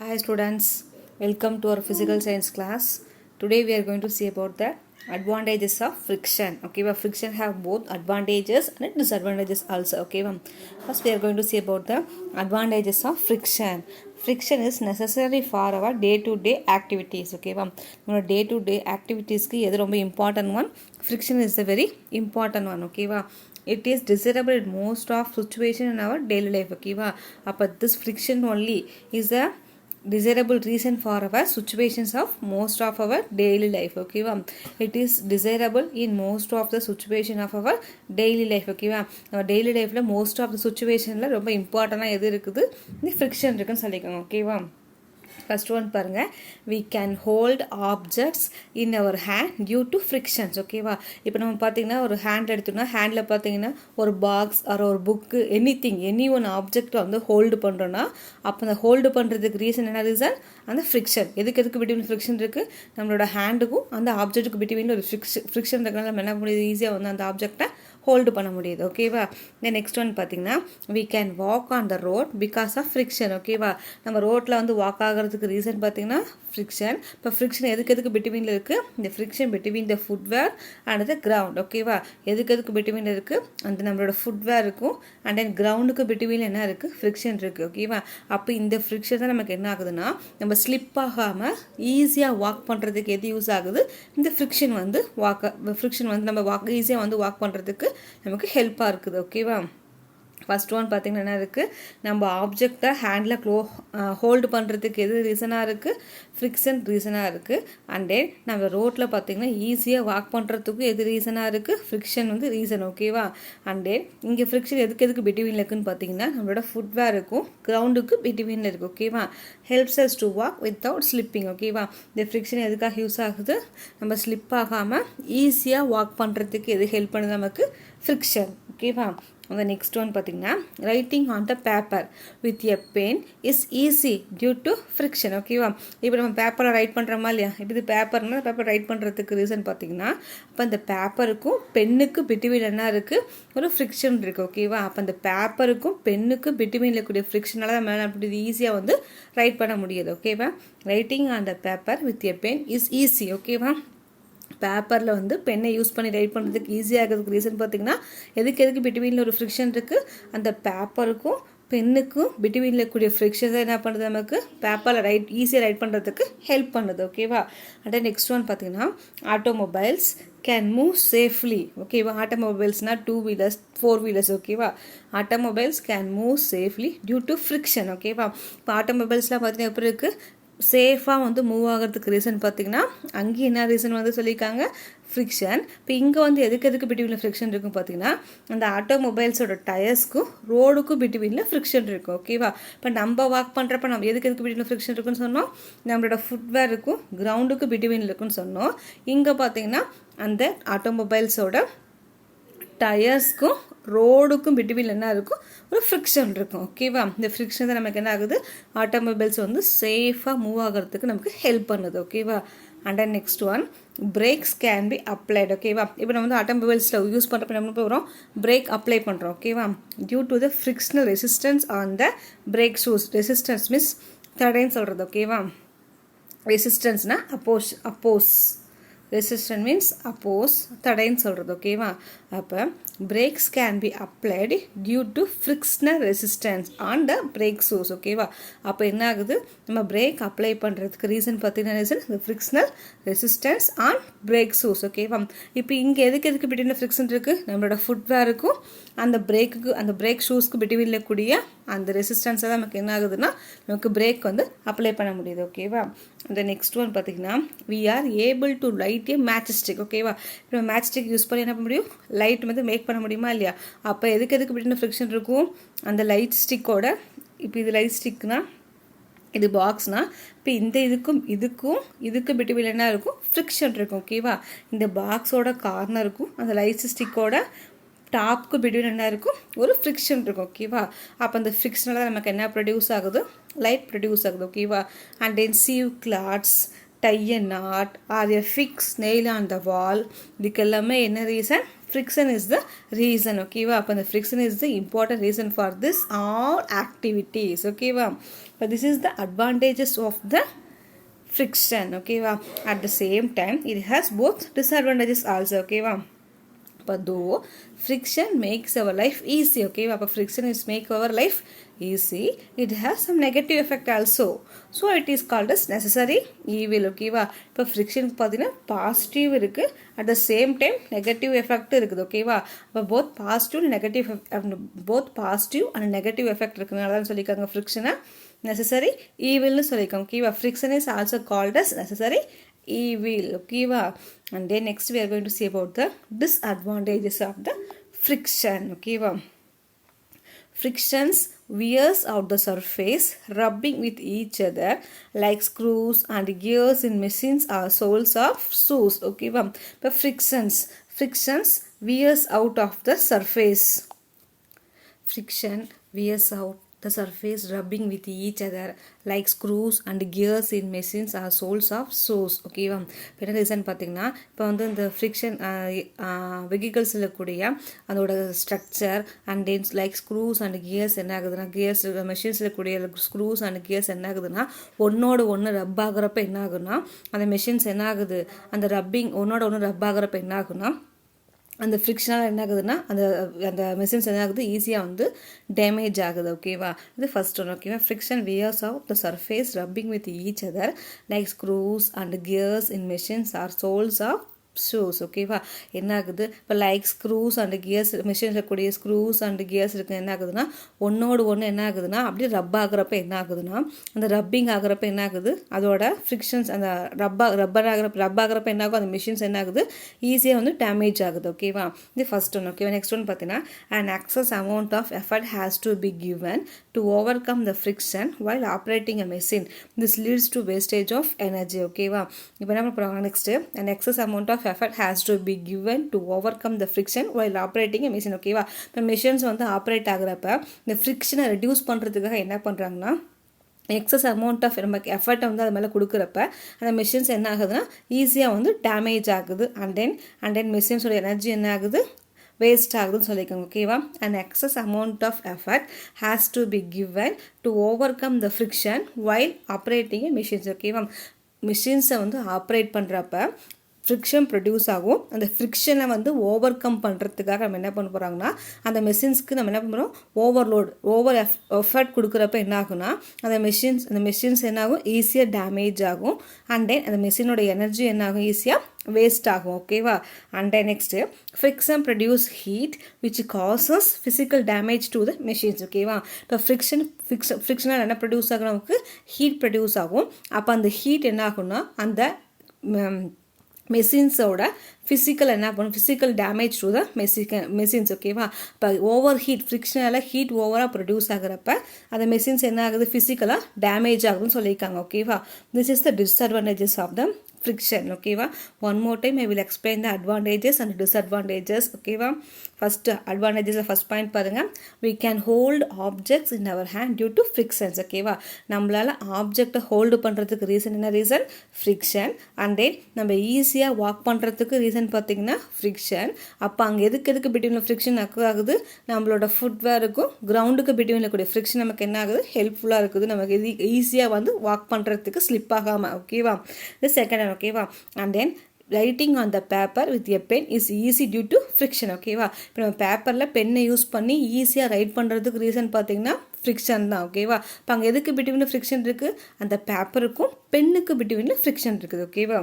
Hi students, welcome to our physical science class. Today we are going to see about the advantages of friction. Okay, well, friction have both advantages and disadvantages also. Okay, first we are going to see about the advantages of friction. Friction is necessary for our day-to-day activities. Okay, our day-to-day activities ki எது ரொம்ப important one. Friction is the very important one. Okay, it is desirable in most of situation in our daily life. Okay, but this friction only is a desirable reason for our situations of most of our daily life. Okay, it is desirable in most of the situation of our daily life. Okay, our daily life la most of the situation la ரொம்ப இம்பார்ட்டன்ட்டா எது இருக்குது, இந்த friction இருக்குன்னு சொல்லிக்கோங்க. ஓகேவா, first one பாருங்க, we can hold objects in our hand due to frictions. ஓகேவா, இப்போ நம்ம பார்த்தீங்கன்னா ஒரு ஹேண்ட் எடுத்தோம்னா ஹேண்டில் பார்த்தீங்கன்னா ஒரு பாக்ஸ் ஒரு புக்கு எனி ஒன் ஆப்ஜெக்ட் வந்து ஹோல்டு பண்ணுறோன்னா அப்போ அந்த ஹோல்டு பண்ணுறதுக்கு ரீசன் என்ன ரீசன்? அந்த ஃப்ரிக்ஷன். எதுக்கு பிட்வீன் ஃப்ரிக்ஷன் இருக்குது? நம்மளோட ஹேண்டுக்கும் அந்த ஆப்ஜெக்ட்டுக்கு பிட்வீன் ஒரு ஃப்ரிக்ஷன் இருக்கிறனால நம்ம என்ன முடியுது, ஈஸியாக வந்து அந்த ஆப்ஜெக்டை ஹோல்டு பண்ண முடியுது. ஓகேவா, தென் நெக்ஸ்ட் ஒன் பார்த்தீங்கன்னா we can walk on the road because of friction. ஓகேவா, நம்ம ரோட்டில் வந்து வாக் ஆகிறதுக்கு ரீசன் பார்த்தீங்கன்னா ஃப்ரிக்ஷன். இப்போ ஃப்ரிக்ஷன் எதுக்கு பிட்வீனில் இருக்குது? இந்த friction between the footwear and the ground. ஓகேவா, எதுக்கு பிட்வீனில் இருக்குது? அந்த நம்மளோட ஃபுட்வேர் இருக்கும் அண்ட் தென் கிரவுண்டுக்கு பிட்வீனில் என்ன இருக்குது? ஃப்ரிக்ஷன் இருக்குது. ஓகேவா, அப்போ இந்த ஃப்ரிக்ஷன் தான் நமக்கு என்ன ஆகுதுன்னா, நம்ம ஸ்லிப் ஆகாமல் ஈஸியாக வாக் பண்ணுறதுக்கு எது யூஸ் ஆகுது? இந்த ஃப்ரிக்ஷன் வந்து ஃப்ரிக்ஷன் வந்து நம்ம ஈஸியாக வந்து வாக் பண்ணுறதுக்கு நமக்கு ஹெல்ப்பாக இருக்குது. ஓகேவா, ஃபர்ஸ்ட் ஒன் பார்த்தீங்கன்னா என்ன இருக்குது, நம்ம ஆப்ஜெக்டை ஹேண்டில் ஹோல்டு பண்ணுறதுக்கு எது ரீசனாக இருக்குது? ஃப்ரிக்ஷன் ரீசனாக இருக்குது. அண்ட் தென் நம்ம ரோட்டில் பார்த்தீங்கன்னா ஈஸியாக வாக் பண்ணுறதுக்கும் எது ரீசனாக இருக்குது? ஃப்ரிக்ஷன் வந்து ரீசன். ஓகேவா, அண்ட் தென் இங்கே ஃப்ரிக்ஷன் எதுக்கு பிட்வீனில் இருக்குன்னு பார்த்தீங்கன்னா நம்மளோட ஃபுட்வேருக்கும் கிரவுண்டுக்கு பிட்வீனில் இருக்குது. ஓகேவா, helps us to walk without slipping. ஓகேவா, இந்த ஃப்ரிக்ஷன் எதுக்காக யூஸ் ஆகுது? நம்ம ஸ்லிப் ஆகாமல் ஈஸியாக வாக் பண்ணுறதுக்கு எது ஹெல்ப் பண்ணுது? நமக்கு ஃப்ரிக்ஷன். ஓகேவா, அந்த நெக்ஸ்ட் ஒன் பார்த்தீங்கன்னா writing on the paper with a pen is easy due to friction. ஓகேவா, இப்போ நம்ம பேப்பரில் ரைட் பண்ணுறோமா இல்லையா? இப்போ இது பேப்பர்னா பேப்பர் ரைட் பண்ணுறதுக்கு ரீசன் பார்த்தீங்கன்னா அப்போ அந்த பேப்பருக்கும் பென்னுக்கு பிட்வீன் என்ன இருக்குது? ஒரு ஃப்ரிக்ஷன் இருக்குது. ஓகேவா, அப்போ அந்த பேப்பருக்கும் பென்னுக்கு பிட்வீனில் இருக்கக்கூடிய ஃப்ரிக்ஷனால நம்ம அப்படி ஈஸியாக வந்து ரைட் பண்ண முடியாது. ஓகேவா, writing on the paper with a pen is easy. ஓகேவா, பேப்பரில் வந்து பெண்ணை யூஸ் பண்ணி ரைட் பண்ணுறதுக்கு ஈஸியாகிறதுக்கு ரீசன் பார்த்தீங்கன்னா எதுக்கு பிட்வீனில் ஒரு ஃப்ரிக்ஷன் இருக்குது? அந்த பேப்பருக்கும் பென்னுக்கும் பிட்வீனில் இருக்கக்கூடிய ஃப்ரிக்ஷன் தான் என்ன பண்ணுறது? நமக்கு பேப்பரில் ஈஸியாக ரைட் பண்ணுறதுக்கு ஹெல்ப் பண்ணுது. ஓகேவா, அண்ட் நெக்ஸ்ட் ஒன் பார்த்தீங்கன்னா ஆட்டோமொபைல்ஸ் கேன் மூவ் சேஃப்லி. ஓகேவா, ஆட்டோமொபைல்ஸ்னால் 2 வீலர்ஸ் 4 வீலர்ஸ். ஓகேவா, automobiles can move safely due to friction. ஓகேவா, இப்போ ஆட்டோமொபைல்ஸ்லாம் பார்த்தீங்கன்னா எப்படி இருக்குது? சேஃபாக வந்து மூவ் ஆகிறதுக்கு ரீசன் பார்த்தீங்கன்னா அங்கேயும் என்ன ரீசன் வந்து சொல்லியிருக்காங்க? ஃப்ரிக்ஷன். இப்போ இங்கே வந்து எதுக்கு பிட்வீனில் ஃப்ரிக்ஷன் இருக்கும் பார்த்தீங்கன்னா அந்த ஆட்டோமொபைல்ஸோட டயர்ஸ்க்கும் ரோடுக்கும் பிட்வீனில் ஃப்ரிக்ஷன் இருக்கும். ஓகேவா, இப்போ நம்ம வாக் பண்ணுறப்ப நம்ம எதுக்கு பிட்வீனில் ஃப்ரிக்ஷன் இருக்குன்னு சொன்னோம்? நம்மளோட ஃபுட்வேருக்கும் கிரவுண்டுக்கு பிட்வீனில் இருக்குன்னு சொன்னோம். இங்கே பார்த்தீங்கன்னா அந்த ஆட்டோமொபைல்ஸோட டயர்ஸ்க்கும் ரோடுக்கும் பிட்வீனில் என்ன இருக்கும்? ஒரு ஃப்ரிக்ஷன் இருக்கும். ஓகேவா, இந்த ஃப்ரிக்ஷன் தான் நமக்கு என்ன ஆகுது? ஆட்டோமொபைல்ஸ் வந்து சேஃபாக மூவ் ஆகிறதுக்கு நமக்கு ஹெல்ப் பண்ணுது. ஓகேவா, and then next one brakes can be applied. ஓகேவா, இப்போ நம்ம வந்து ஆட்டோமொபைல்ஸில் யூஸ் பண்ணுறப்ப நம்ம போகிறோம் பிரேக் அப்ளை பண்ணுறோம். ஓகேவா, due to the frictional resistance on the brake shoes. Resistance means தடைன்னு சொல்கிறது. ஓகேவா, ரெசிஸ்டன்ஸ்னா அப்போஸ் ரெசிஸ்டன்ஸ் மீன்ஸ் அப்போஸ், தடைன்னு சொல்கிறது. ஓகேவா, அப்போ brakes can be applied due to frictional resistance on the brake shoes. ஓகேவா, அப்போ என்ன ஆகுது? நம்ம பிரேக் அப்ளை பண்ணுறதுக்கு ரீசன் பார்த்தீங்கன்னா ரீசன் இந்த frictional resistance on brake shoes. ஓகேவா, இப்போ இங்கே எதுக்கு பிட்வீனில் ஃப்ரிக்ஷன் இருக்குது? நம்மளோட ஃபுட்வேருக்கும் அந்த பிரேக் ஷூஸ்க்கு பிட்வீனில் இருக்கக்கூடிய அந்த ரெசிஸ்டன்ஸை தான் நமக்கு என்ன ஆகுதுன்னா நமக்கு பிரேக் வந்து அப்ளை பண்ண முடியுது. ஓகேவா, அந்த நெக்ஸ்ட் ஒன் பார்த்தீங்கன்னா we are able to light a matchstick. ஓகேவா, இப்போ மேட்ச்ஸ்டிக் யூஸ் பண்ணி என்ன பண்ண முடியும்? லைட் வந்து மேக் பண்ண முடியுமா இல்லையா? அப்போ எதுக்கு பிட்வீனில் ஃப்ரிக்ஷன் இருக்கும்? அந்த லைட் ஸ்டிக்கோட, இப்போ இது லைட் ஸ்டிக்னா இது பாக்ஸ்னா இப்போ இந்த இதுக்கு பிட்வீனில் என்ன இருக்கும்? ஃப்ரிக்ஷன் இருக்கும். ஓகேவா, இந்த பாக்ஸோட கார்னருக்கும் அந்த லைட் ஸ்டிக்கோட டாப்க்கு பிட்வீன் என்ன இருக்கும்? ஒரு ஃப்ரிக்ஷன் இருக்கும். ஓகேவா, அப்போ அந்த ஃப்ரிக்ஷனால நமக்கு என்ன ப்ரொடியூஸ் ஆகுது? லைட் ப்ரொடியூஸ் ஆகுது. ஓகேவா, and then sieve clothes tie a knot or a fix nail on the wall. இதுக்கு எல்லாமே என்ன reason? friction is the reason. Okay va, appo the friction is the important reason for this all activities. Okay va, இப்போ this is the advantages of the friction. Okay va. At the same time it has both disadvantages also. Okay va. But though friction makes our life easy, okay, but friction is make our life easy, it has some negative effect also, so it is called as necessary evil. Okay va. இப்போ friction பாத்தீங்கன்னா positive இருக்கு, at the same time negative effect இருக்குது. okay va. அப்ப both positive and negative effect இருக்குனால தான் சொல்லிருக்காங்க friction necessary evil னு சொல்லிருக்காங்க. okay va. Friction is also called as necessary evil. okay va. And then next we are going to see about the disadvantages of the friction. okay va. Frictions wears out the surface, rubbing with each other like screws and gears in machines or soles of shoes. okay va. But frictions wears out of the surface. Friction wears out the surface, rubbing with each other like screws and gears in machines or soles of shoes. okay va. இப்போ என்ன reason பார்த்தீங்கன்னா, இப்போ வந்து இந்த friction வெஹிக்கல்ஸில் கூடிய அதோட structure and then like screws and gears என்ன ஆகுதுன்னா, கியர்ஸ் மெஷின்ஸில் கூடிய ஸ்க்ரூஸ் அண்ட் கியர்ஸ் என்ன ஆகுதுன்னா ஒன்னோட ஒன்று ரப் ஆகுறப்ப என்ன ஆகுன்னா, அந்த மெஷின்ஸ் என்ன ஆகுது, அந்த ரப்பிங் ஒன்னோட ஒன்று ரப் ஆகுறப்ப என்ன ஆகுன்னா, அந்த ஃப்ரிக்ஷனால் என்ன ஆகுதுன்னா அந்த அந்த மெஷின்ஸ் என்ன ஆகுது, ஈஸியாக வந்து டேமேஜ் ஆகுது. ஓகேவா. இது ஃபர்ஸ்ட் ஒன். ஓகேவா. Friction wears off the surface rubbing with each other like screws and gears in machines or soles of shoes. ஓகேவா. என்ன ஆகுது, இப்போ like screws and gears machines இருக்கக்கூடிய ஸ்க்ரூஸ் அண்ட் கியர்ஸ் இருக்கு என்ன ஆகுதுன்னா ஒன்னோடு ஒன்று என்ன ஆகுதுன்னா அப்படியே ரப் ஆகுறப்ப என்ன ஆகுதுன்னா, அந்த ரப்பிங் ஆகுறப்ப என்ன ஆகுது, அதோட ஃப்ரிக்ஷன்ஸ் அந்த ரப் ஆகுறப்ப என்ன ஆகும், அந்த மிஷின்ஸ் என்ன ஆகுது, ஈஸியாக வந்து டேமேஜ் ஆகுது. ஓகேவா. இது ஃபர்ஸ்ட் ஒன். ஓகேவா. நெக்ஸ்ட் ஒன் பார்த்தீங்கன்னா, an excess amount of effort has to be given to overcome the friction while operating a machine. This leads to wastage of energy. ஓகேவா. இப்போ என்ன பண்ண போகிறாங்க next, an excess amount of effort has to be given to overcome the friction while operating a machine. ஓகேவா. இப்போ machines வந்து operate ஆகுறப்ப இந்த ஃப்ரிக்ஷனை reduce பண்ணுறதுக்காக என்ன பண்ணுறாங்கன்னா, எக்ஸஸ் அமௌண்ட் ஆஃப் நமக்கு எஃபர்ட்டை வந்து அது மேலே கொடுக்குறப்ப அந்த மிஷின்ஸ் என்ன ஆகுதுன்னா ஈஸியாக வந்து டேமேஜ் ஆகுது. அண்ட் தென் மிஷின்ஸோட எனர்ஜி என்ன ஆகுது, வேஸ்ட் ஆகுதுன்னு சொல்லியிருக்காங்க. ஓகேவா. an excess amount of effort has to be given to overcome the friction while operating a machines. ஓகேவா. மிஷின்ஸை வந்து ஆப்ரேட் பண்ணுறப்ப ஃப்ரிக்ஷன் ப்ரொடியூஸ் ஆகும். அந்த ஃப்ரிக்ஷனை வந்து ஓவர் கம் பண்ணுறதுக்காக நம்ம என்ன பண்ண போகிறாங்கன்னா, அந்த மெஷின்ஸ்க்கு நம்ம என்ன பண்ணுறோம், ஓவர் எஃபர்ட் கொடுக்குறப்ப என்ன ஆகும்னா அந்த மெஷின்ஸ் என்ன ஆகும், ஈஸியாக டேமேஜ் ஆகும். அண்ட் தென் அந்த மெஷினோட எனர்ஜி என்ன ஆகும், ஈஸியாக வேஸ்ட் ஆகும். ஓகேவா. And then next friction produce heat which causes physical damage to the machines. ஓகேவா. இப்போ ஃப்ரிக்ஷனால் என்ன ப்ரொடியூஸ் ஆகும், நமக்கு ஹீட் ப்ரொடியூஸ் ஆகும். அப்போ அந்த ஹீட் என்ன ஆகும்னா அந்த மெஷின்ஸோட ஃபிசிக்கல் என்ன பண்ணும், physical damage to the machines. ஓகேவா. இப்போ ஓவர் ஹீட் ஃப்ரிக்ஷனால் ஹீட் ஓவராக ப்ரொடியூஸ் ஆகிறப்ப அந்த மெஷின்ஸ் என்ன ஆகுது, ஃபிசிக்கலாக டேமேஜ் ஆகுதுன்னு சொல்லியிருக்காங்க. ஓகேவா. This is the disadvantages of the friction. ஓகேவா. One more time I will explain the advantages and disadvantages. ஓகேவா. ஃபர்ஸ்ட் அட்வான்டேஜஸில் ஃபர்ஸ்ட் பாயிண்ட் பாருங்கள், we can hold objects in our hand due to frictions. ஓகேவா. நம்மளால் ஆப்ஜெக்டை ஹோல்டு பண்ணுறதுக்கு reason என்ன, reason friction. And then நம்ம ஈஸியாக வாக் பண்ணுறதுக்கு ரீசன் பார்த்தீங்கன்னா ஃப்ரிக்ஷன். அப்போ அங்கே எதுக்கு பிட்வீனில் ஃப்ரிக்ஷன் ஆகுது, நம்மளோட ஃபுட்வேருக்கும் கிரவுண்டுக்கு பிட்வீனில் கூடிய ஃப்ரிக்ஷன் நமக்கு என்ன ஆகுது, ஹெல்ப்ஃபுல்லாக இருக்குது, நமக்கு ஈஸியாக வந்து வாக் பண்ணுறதுக்கு ஸ்லிப் ஆகாமல். ஓகேவா. இது செகண்ட். ஓகேவா. And then writing on the paper with a pen is easy due to friction. ஓகேவா. இப்போ நம்ம பேப்பரில் பென்னை யூஸ் பண்ணி ஈஸியாக ரைட் பண்ணுறதுக்கு ரீசன் பார்த்தீங்கன்னா ஃப்ரிக்ஷன் தான். ஓகேவா. இப்போ அங்கே எதுக்கு பிட்வீனில் ஃப்ரிக்ஷன் இருக்குது, அந்த பேப்பருக்கும் பென்னுக்கு பிட்வீனில் ஃப்ரிக்ஷன் இருக்குது. ஓகேவா.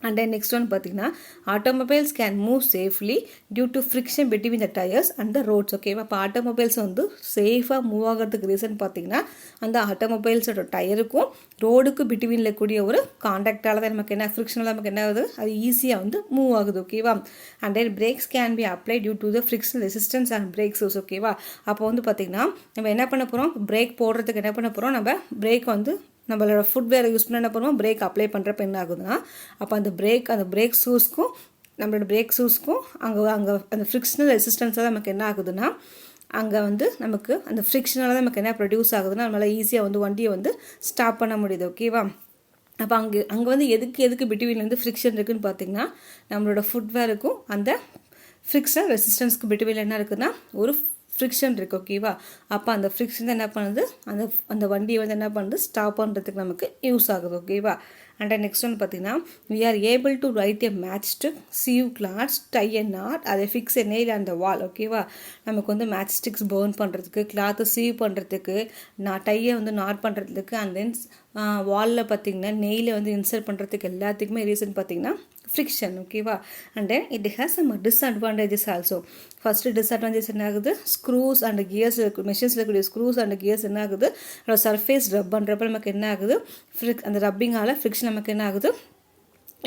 அண்ட் தென் நெக்ஸ்ட் ஒன் பார்த்தீங்கன்னா, automobiles can move safely due to friction between the tyres and the roads. ஓகேவா. இப்போ ஆட்டோமொபைல்ஸ் வந்து சேஃபாக மூவ் ஆகிறதுக்கு ரீசன் பார்த்தீங்கன்னா அந்த ஆட்டோமொபைல்ஸோட டயருக்கும் ரோடுக்கு பிட்வீனில் கூடிய ஒரு காண்டாக்டால் தான் நமக்கு என்ன ஃப்ரிக்ஷனில் நமக்கு என்ன ஆகுது, அது ஈஸியாக வந்து மூவ் ஆகுது. ஓகேவா. And then brakes can be apply due to the friction resistance and brake shoes. ஓகேவா. அப்போ வந்து பார்த்தீங்கன்னா நம்ம என்ன பண்ண போகிறோம், பிரேக் போடுறதுக்கு என்ன பண்ண போகிறோம், நம்ம பிரேக் வந்து நம்மளோட ஃபுட்வேரை யூஸ் பண்ண என்ன பண்ணுவோம், பிரேக் அப்ளை பண்ணுறப்ப என்ன ஆகுதுன்னா, அப்போ அந்த பிரேக் ஷூஸ்க்கும் நம்மளோட பிரேக் ஷூஸ்க்கும் அங்கே அந்த ஃப்ரிக்ஷனல் ரெசிஸ்டன்ஸாக நமக்கு என்ன ஆகுதுன்னா, அங்கே வந்து நமக்கு அந்த ஃப்ரிக்ஷனால தான் நமக்கு என்ன ப்ரொடியூஸ் ஆகுதுன்னா நம்மளால் ஈஸியாக வந்து வண்டியை வந்து ஸ்டாப் பண்ண முடியுது. ஓகேவா. அப்போ அங்கே வந்து எதுக்கு பிட்வீனில் வந்து ஃப்ரிக்ஷன் இருக்குதுன்னு பார்த்தீங்கன்னா, நம்மளோட ஃபுட்வேருக்கும் அந்த ஃப்ரிக்ஷனல் ரெசிஸ்டன்ஸ்க்கு பிட்வீனில் என்ன இருக்குதுன்னா ஒரு ஃப்ரிக்ஷன் இருக்குது ஓகேவா. அப்போ அந்த ஃப்ரிக்ஷன் என்ன பண்ணுது, அந்த வண்டியை வந்து என்ன பண்ணுது, ஸ்டாப் பண்ணுறதுக்கு நமக்கு யூஸ் ஆகுது ஓகேவா. அண்ட் நெக்ஸ்ட் ஒன்று பார்த்தீங்கன்னா, we are able to write a matchstick, sieve cloths, tie a knot, அதை fix a nail on the wall ஓகேவா. நமக்கு வந்து மேட்ச் ஸ்டிக்ஸ் பர்ன் பண்ணுறதுக்கு, கிளாத்தை சீவ் பண்ணுறதுக்கு, டையை வந்து நாட் பண்ணுறதுக்கு, அண்ட் தென் வாலில் பார்த்தீங்கன்னா நெயிலை வந்து இன்சர்ட் பண்ணுறதுக்கு எல்லாத்துக்குமே ரீசன் பார்த்தீங்கன்னா ஃப்ரிக்ஷன் ஓகேவா. And then it has some disadvantages also. First disadvantage என்ன ஆகுது, ஸ்க்ரூஸ் அண்ட் கியர்ஸ் மெஷின்ஸில் இருக்கக்கூடிய ஸ்க்ரூஸ் அண்ட் கியர்ஸ் என்ன ஆகுது, அதோட சர்ஃபேஸ் ரப் பண்ணுறப்ப நமக்கு என்ன ஆகுது, அந்த ரப்பிங்கால் ஃப்ரிக்ஷன் நமக்கு என்ன ஆகுது,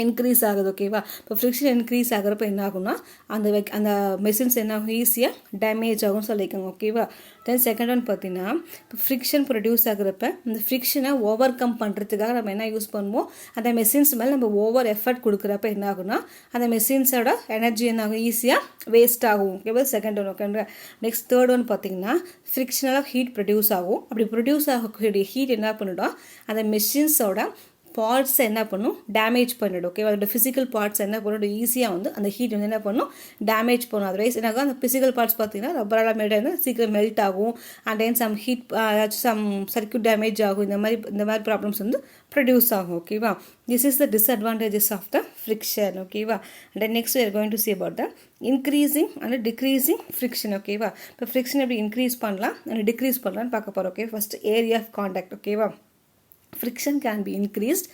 இன்க்ரீஸ் ஆகுது ஓகேவா. இப்போ ஃப்ரிக்ஷன் இன்க்ரீஸ் ஆகிறப்ப என்ன ஆகும்னா அந்த மெஷின்ஸ் என்ன ஆகும், ஈஸியாக டேமேஜ் ஆகும்னு சொல்லிக்கோங்க ஓகேவா. தென் செகண்ட் ஒன் பார்த்தீங்கன்னா, இப்போ ஃப்ரிக்ஷன் ப்ரொடியூஸ் ஆகிறப்ப இந்த ஃப்ரிக்ஷனை ஓவர் கம் பண்ணுறதுக்காக நம்ம என்ன யூஸ் பண்ணுவோம், அந்த மெஷின்ஸ் மேலே நம்ம ஓவர் எஃபர்ட் கொடுக்குறப்ப என்ன ஆகும்னா அந்த மெஷின்ஸோட எனர்ஜி என்ன ஆகும், ஈஸியாக வேஸ்ட் ஆகும் ஓகேவா. Second one okay. Next third one பார்த்தீங்கன்னா, ஃப்ரிக்ஷனலாக ஹீட் ப்ரொடியூஸ் ஆகும். அப்படி ப்ரொடியூஸ் ஆகக்கூடிய ஹீட் என்ன பண்ணிடும், அந்த மெஷின்ஸோட பார்ட்ஸ் என்ன பண்ணும், டேமேஜ் பண்ணிடும் ஓகேவா. அதோட ஃபிசிக்கல் பார்ட்ஸ் என்ன பண்ணிடும், ஈஸியாக வந்து அந்த ஹீட் வந்து என்ன பண்ணும், டேமேஜ் பண்ணும். அதர்வைஸ் என்ன ஆகும், அந்த ஃபிசிக்கல் பார்ட்ஸ் பார்த்தீங்கன்னா ரப்பரால் மேட் ஆகும், சீக்கிரம் மெல்ட் ஆகும். அண்ட் தென் சம் ஹீட் ஏதாச்சும் சம் சர்க்யூட் டேமேஜ் ஆகும். இந்த மாதிரி ப்ராப்ளம்ஸ் வந்து ப்ரொடியூஸ் ஆகும் ஓகேவா. This is the disadvantages of the friction ஓகேவா. And next we are going to see about the increasing and decreasing friction ஓகேவா. இப்போ ஃப்ரிக்ஷன் எப்படி இன்க்ரீஸ் பண்ணலாம் அண்ட் டிக்ரீஸ் பண்ணலாம்னு பார்க்க போகிறோம் okay. First area of contact ஓகேவா. Friction can be increased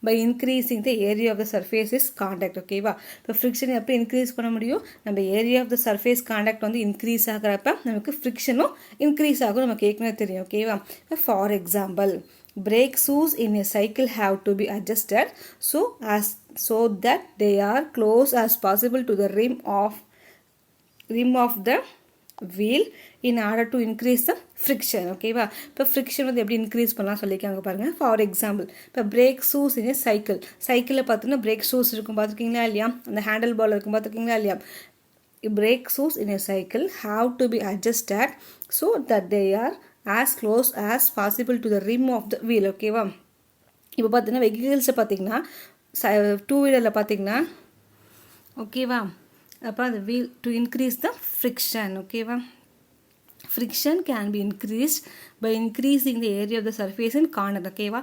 by increasing the area of the surface is contact ஓகேவா. இப்போ ஃப்ரிக்ஷன் எப்படி இன்க்ரீஸ் பண்ண முடியும், நம்ம area of the surface contact வந்து இன்க்ரீஸ் ஆகிறப்ப நமக்கு ஃப்ரிக்ஷனும் இன்க்ரீஸ் ஆகும், நமக்கு ஏற்கனவே தெரியும் ஓகேவா. For example, brake shoes in a cycle have to be adjusted so that they are close as possible to the rim of the wheel in order to increase the friction ஓகேவா. இப்போ friction வந்து எப்படி increase பண்ணலாம் சொல்லிக்காங்க பாருங்கள். For example, இப்போ break shoes இன் சைக்கிளில் பார்த்தீங்கன்னா brake shoes இருக்கும் பார்த்துருக்கீங்களா இல்லையா, அந்த ஹேண்டில் பால் இருக்கும் பார்த்துருக்கீங்களா இல்லையா. brake shoes in a cycle have to be adjusted so that they are as close as possible to the rim of the wheel ஓகேவா. இப்போ பார்த்தீங்கன்னா வெஹிக்கிள்ஸை பார்த்தீங்கன்னா டூ வீலரில் பார்த்தீங்கன்னா ஓகேவா. அப்போ அந்த wheel to increase the friction ஓகேவா. Friction can be increased by increasing the area of the surface in contact ஓகேவா.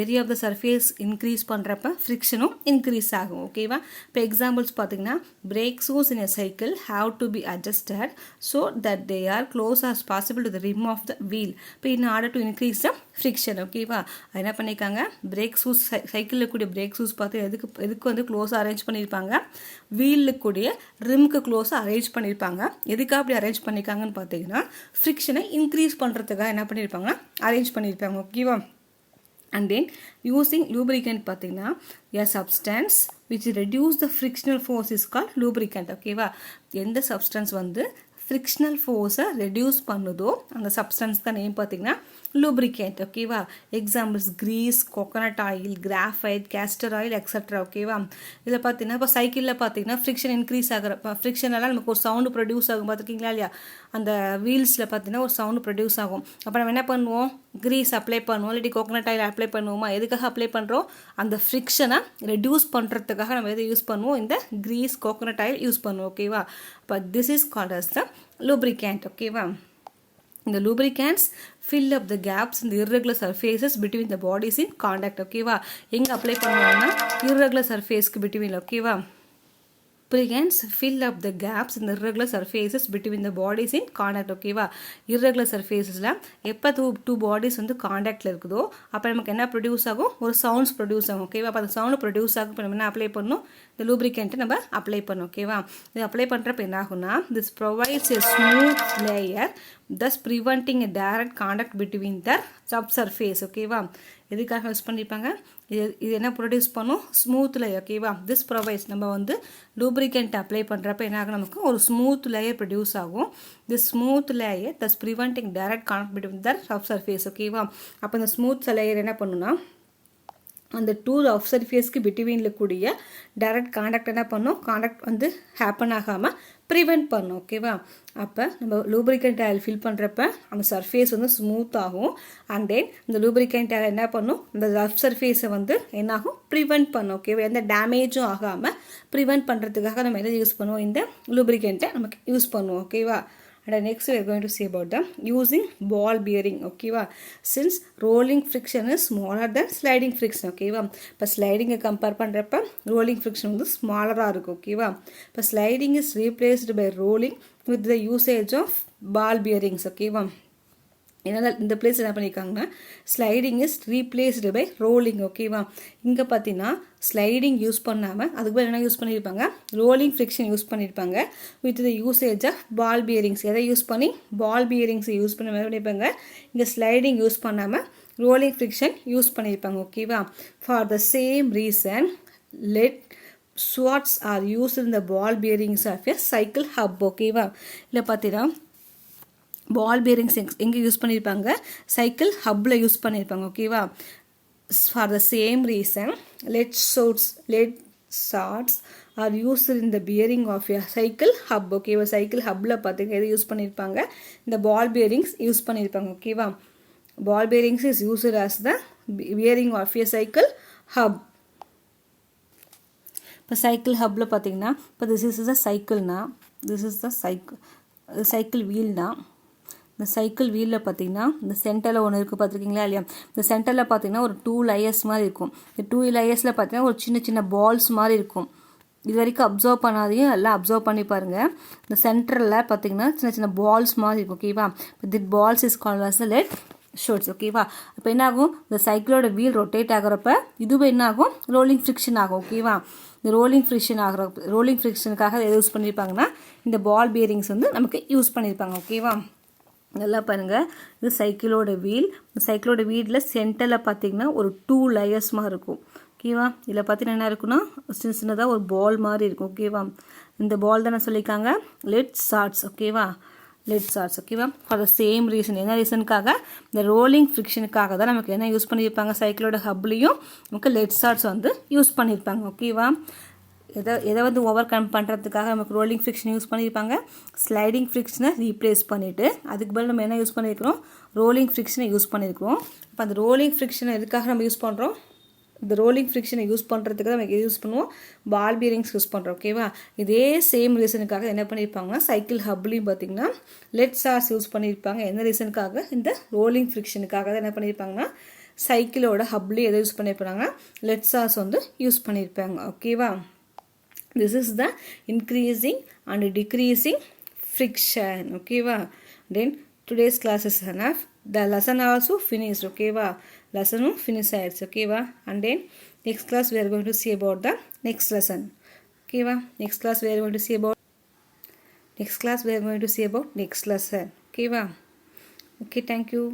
Area of the surface increase பண்ணுறப்ப ஃப்ரிக்ஷனும் இன்க்ரீஸ் ஆகும் ஓகேவா. இப்போ எக்ஸாம்பிள்ஸ் பார்த்தீங்கன்னா, brake shoes in a cycle have to be adjusted so that they are close as possible to the rim of the wheel. இப்போ in order to increase the friction ஓகேவா. அது என்ன பண்ணியிருக்காங்க, பிரேக் ஷூஸ் சைக்கிளில் கூடிய break shoes பார்த்து எதுக்கு வந்து க்ளோஸாக அரேஞ்ச் பண்ணியிருப்பாங்க, வீலுக்கு கூடிய ரிம்க்கு க்ளோஸாக அரேஞ்ச் பண்ணியிருப்பாங்க. எதுக்காக அப்படி அரேஞ்ச் பண்ணியிருக்காங்கன்னு பார்த்தீங்கன்னா, ஃப்ரிக்ஷனை இன்க்ரீஸ் பண்ணுறதுக்காக என்ன பண்ணியிருப்பாங்கன்னா அரேஞ்ச் பண்ணியிருப்பாங்க ஓகேவா. And then using lubricant பார்த்தீங்கன்னா, a substance which reduce the frictional force is called lubricant ஓகேவா. எந்த சப்ஸ்டன்ஸ் வந்து ஃப்ரிக்ஷனல் ஃபோர்ஸை ரெடியூஸ் பண்ணுதோ அந்த சப்ஸ்டன்ஸ் தான் நேம் பார்த்தீங்கன்னா லூப்ரிகேண்ட் ஓகேவா. Examples grease, coconut oil, graphite, castor oil extra ஓகேவா. இதில் பார்த்தீங்கன்னா இப்போ சைக்கிளில் பார்த்தீங்கன்னா ஃப்ரிக்ஷன் இன்க்ரீஸ் ஆகிறப்ப ஃப்ரிக்ஷனெல்லாம் நமக்கு ஒரு சவுண்டு ப்ரொடியூஸ் ஆகும் பார்த்துருக்கீங்களா இல்லையா. அந்த வீல்ஸில் பார்த்தீங்கன்னா ஒரு சவுண்டு ப்ரொடியூஸ் ஆகும். அப்போ நம்ம என்ன பண்ணுவோம், கிரீஸ் அப்ளை பண்ணுவோம், இல்லாட்டி கோகோனட் ஆயில் அப்ளை பண்ணுவோமா. எதுக்காக அப்ளை பண்ணுறோம், அந்த ஃப்ரிக்ஷனை ரெடியூஸ் பண்ணுறதுக்காக நம்ம எதை யூஸ் பண்ணுவோம், இந்த கிரீஸ் கோகோனட் ஆயில் யூஸ் பண்ணுவோம் ஓகேவா. But this is called as the lubricant ஓகேவா. இந்த lubricants fill up the gaps in the irregular surfaces between the bodies in contact ஓகேவா. எங்க அப்ளை பண்ணுவாங்கன்னா irregular surfaceக்கு between ஓகேவா. lubricants fill up the gaps in the irregular surfaces between the bodies in contact ஓகேவா. irregular surfacesல எப்போ two bodies வந்து காண்டாக்டில் இருக்குதோ அப்போ நமக்கு என்ன ப்ரொடியூஸ் ஆகும், ஒரு சவுண்ட்ஸ் ப்ரொடியூஸ் ஆகும் ஓகேவா. அப்போ அந்த சவுண்ட் ப்ரொடியூஸ் ஆகும். இப்போ நம்ம என்ன அப்ளை பண்ணணும், இந்த லூப்ரிகண்ட்டை நம்ம அப்ளை பண்ணோம் ஓகேவா. இது அப்ளை பண்ணுறப்ப என்ன ஆகும்னா, this provides a smooth layer thus preventing a direct contact between the subsurface ஓகேவா. எதுக்காக யூஸ் பண்ணியிருப்பாங்க, இது என்ன ப்ரொடியூஸ் பண்ணும், ஸ்மூத் லேயர் ஓகேவா. திஸ் ப்ரொவைட்ஸ் நம்ம வந்து லூப்ரிகண்ட் அப்ளை பண்ணுறப்ப என்ன ஆகும், நமக்கு ஒரு ஸ்மூத் லேயர் ப்ரொடியூஸ் ஆகும். This smooth layer thus preventing direct contact between the subsurface ஓகேவா. அப்போ இந்த ஸ்மூத் லேயர் என்ன பண்ணுன்னா அந்த டூ ரஃப் சர்ஃபேஸ்க்கு பிட்வீனில் கூடிய டைரக்ட் காண்டாக்ட் என்ன பண்ணும், காண்டாக்ட் வந்து ஹேப்பன் ஆகாமல் ப்ரிவெண்ட் பண்ணும் ஓகேவா. அப்போ நம்ம லூப்ரிகண்ட் ஆயில் ஃபில் பண்ணுறப்ப அந்த சர்ஃபேஸ் வந்து ஸ்மூத் ஆகும். அண்ட் தென் இந்த லூப்ரிகண்ட் ஆயில் என்ன பண்ணும், இந்த ரஃப் சர்ஃபேஸை வந்து என்னாகும், ப்ரிவெண்ட் பண்ணும் ஓகேவா. எந்த டேமேஜும் ஆகாமல் ப்ரிவெண்ட் பண்ணுறதுக்காக நம்ம எதை யூஸ் பண்ணுவோம், இந்த லூப்ரிகண்ட்டை நமக்கு யூஸ் பண்ணுவோம் ஓகேவா. and next we are going to see about the using ball bearing. Okay va, since rolling friction is smaller than sliding friction. Okay va, இப்போ sliding compare பண்றப்ப rolling friction வந்து smaller ஆ இருக்கு. Okay va, இப்போ sliding is replaced by rolling with the usage of ball bearings. Okay va, இதனால் இந்த place என்ன பண்ணியிருக்காங்கன்னா sliding is replaced by rolling. ஓகேவா, இங்கே பார்த்தீங்கன்னா ஸ்லைடிங் யூஸ் பண்ணாமல் அதுக்கு பதில் என்ன யூஸ் பண்ணியிருப்பாங்க, ரோலிங் ஃப்ரிக்ஷன் யூஸ் பண்ணியிருப்பாங்க with the usage of ball bearings. எதை யூஸ் பண்ணி, பால் பியரிங்ஸை யூஸ் பண்ணி என்ன பண்ணியிருப்பாங்க, இங்கே ஸ்லைடிங் யூஸ் பண்ணாமல் ரோலிங் ஃப்ரிக்ஷன் யூஸ் பண்ணியிருப்பாங்க. ஓகேவா, for the same reason lead shots are use in the ball bearings of a cycle hub. ஓகேவா, இல்லை பார்த்தீங்கன்னா பால் பியரிங்ஸ் எங்கே யூஸ் பண்ணியிருப்பாங்க, சைக்கிள் ஹப்பில் யூஸ் பண்ணியிருப்பாங்க. ஓகேவா, for the same reason lead shots are use in the bearing of a cycle hub. ஓகேவா, cycle ஹப்பில் பார்த்திங்க எது யூஸ் பண்ணியிருப்பாங்க, இந்த பால் பியரிங்ஸ் யூஸ் பண்ணியிருப்பாங்க. ஓகேவா, ball bearings is used as the bearing of a cycle hub. இப்போ சைக்கிள் ஹப்பில் பார்த்தீங்கன்னா இப்போ திஸ் இஸ் த சைக்கிள்னா, திஸ் இஸ் த சைக்கிள் வீல்னா, இந்த சைக்கிள் வீலில் பார்த்தீங்கன்னா இந்த சென்டரில் ஒன்று இருக்குது பார்த்துருக்கீங்களா இல்லையா, இந்த சென்டரில் பார்த்தீங்கன்னா ஒரு 2 layers மாதிரி இருக்கும். இந்த 2 layersல பார்த்தீங்கன்னா ஒரு சின்ன சின்ன பால்ஸ் மாதிரி இருக்கும். இது வரைக்கும் அப்சர்வ் பண்ணாதையும் எல்லாம் அப்சர்வ் பண்ணி பாருங்கள். இந்த சென்டரில் பார்த்தீங்கன்னா சின்ன சின்ன பால்ஸ் மாதிரி இருக்கும். ஓகேவா, the balls is called as the lead shots. ஓகேவா, இப்போ என்ன ஆகும், இந்த சைக்கிளோட வீல் ரொட்டேட் ஆகிறப்ப இதுவே என்ன ஆகும், ரோலிங் ஃப்ரிக்ஷன் ஆகும். ஓகேவா, இந்த ரோலிங் ஃப்ரிக்ஷனுக்காக எது யூஸ் பண்ணியிருப்பாங்கன்னா இந்த பால் பியரிங்ஸ் வந்து நமக்கு யூஸ் பண்ணியிருப்பாங்க. ஓகேவா, நல்லா பாருங்கள், இது சைக்கிளோட வீல். சைக்கிளோட வீலில் சென்டரில் பார்த்தீங்கன்னா ஒரு 2 layers மாதிரி இருக்கும். ஓகேவா, இதில் பார்த்தீங்கன்னா என்ன இருக்குன்னா சின்ன சின்னதாக ஒரு பால் மாதிரி இருக்கும். ஓகேவா, இந்த பால் தானே சொல்லியிருக்காங்க லெட் சார்ட்ஸ். ஓகேவா, லெட் சார்ட்ஸ். ஓகேவா, ஃபார் த சேம் ரீசன், என்ன ரீசனுக்காக, இந்த ரோலிங் ஃப்ரிக்ஷனுக்காக தான் நமக்கு என்ன யூஸ் பண்ணியிருப்பாங்க, சைக்கிளோட ஹப்லேயும் நமக்கு லெட் சார்ட்ஸ் வந்து யூஸ் பண்ணியிருப்பாங்க. ஓகேவா, எதை வந்து ஓவர் கம் பண்ணுறதுக்காக நமக்கு ரோலிங் ஃப்ரிக்ஷன் யூஸ் பண்ணியிருப்பாங்க, ஸ்லைடிங் ஃப்ரிக்ஷனை ரீப்ளேஸ் பண்ணிவிட்டு அதுக்கு பதில் நம்ம என்ன யூஸ் பண்ணியிருக்கிறோம், ரோலிங் ஃப்ரிக்ஷனை யூஸ் பண்ணியிருக்கிறோம். இப்போ அந்த ரோலிங் ஃப்ரிக்ஷனை எதுக்காக நம்ம யூஸ் பண்ணுறோம், இந்த ரோலிங் ஃப்ரிக்ஷனை யூஸ் பண்ணுறதுக்கு தான் நம்ம யூஸ் பண்ணுவோம், பால் பியரிங்ஸ் யூஸ் பண்ணுறோம். ஓகேவா, இதே சேம் ரீசனுக்காக என்ன பண்ணியிருப்பாங்கன்னா சைக்கிள் ஹப்லையும் பார்த்தீங்கன்னா லெட் சார்ஸ் யூஸ் பண்ணியிருப்பாங்க. என்ன ரீசனுக்காக, இந்த ரோலிங் ஃப்ரிக்ஷனுக்காக தான் என்ன பண்ணியிருப்பாங்கன்னா சைக்கிளோட ஹப்லேயும் எதை யூஸ் பண்ணியிருப்பாங்க, லெட் சார்ஸ் வந்து யூஸ் பண்ணியிருப்பாங்க. ஓகேவா, this is the increasing and decreasing friction. Okay va, then today's class is enough, the lesson also finished. Okay va, lesson finish ஆயிடுச்சு. Okay va, and then next class we are going to see about the next lesson. Okay va, next class we are going to see about next lesson. Okay va, okay, thank you.